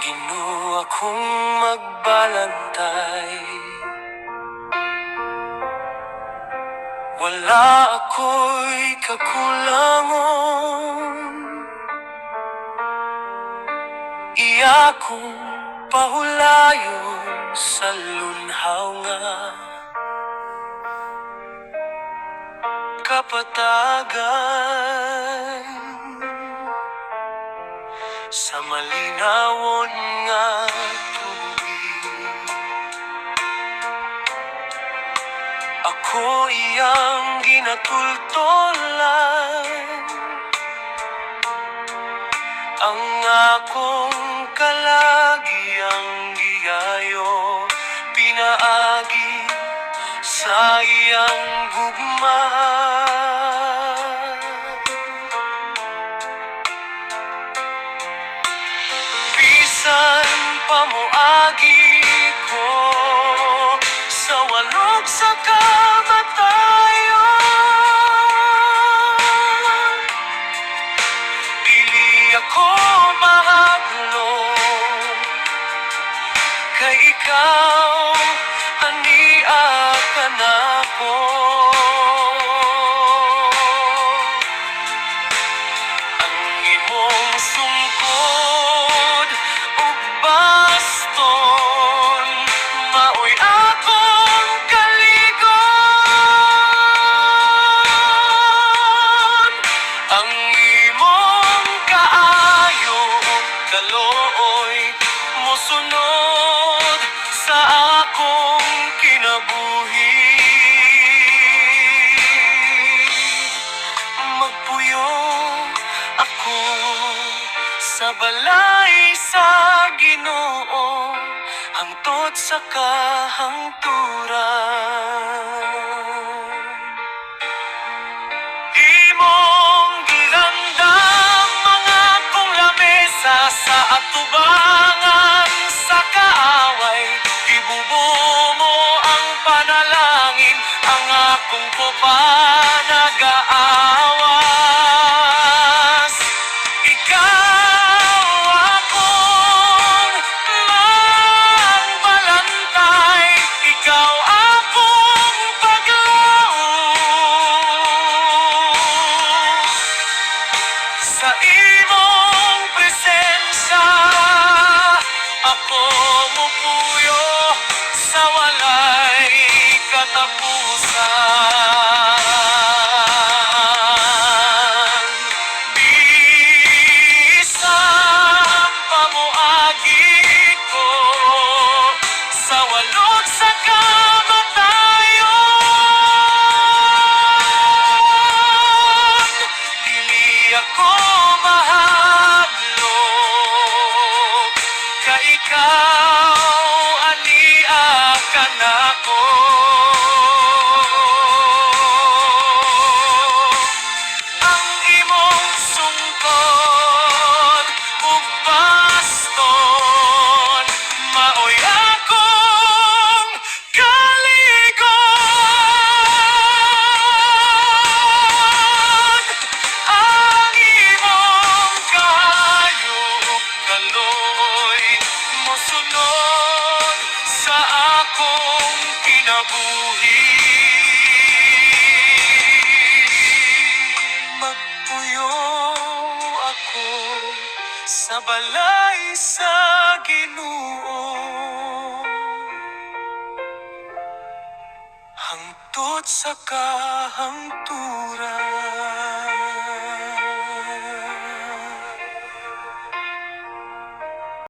Ginoo akong magbalantay, wala ako'y kakulangon. Iya kong pahulayon sa lunhaw nga kapatagan, sa malinawon nga tubig. Ako iyang ginatultolan, ang akong kalagiang giyayo, pinaagi sa iyang gugma. Bisan pamuagi ko sa walog sa kamatayon, dili ako mahadlo, kay ikaw ania ka nako. Ang imong sungkod ug baston maoy akong kaligon. Ang imong kaayo ug kalooy mosunod sa akong kinabuhi. Magpuyo ako sa balay sa Ginoo, hangtod sa kahangturan. Imong gilandam mga kong lamesa sa atubangan sa kaaway, ibubo mo ang panalangin, ang akong nag-aawas. Ikaw akong magbalantay, ikaw akong paglaom. Sa imong presensya ako mupuyo sa walay katapusan. Bisan pamuagi ko sa walog sa kamatayon, dili ako mahadlok, kay ikaw ania ka nako. Ang imong sungkod ug baston maoy akong kaligon. Ang imong kaayo ug kalooy mosunod sa akong kinabuhi. Magpuyo ako sa balay sa Ginoo, hangtod sa kahangturan.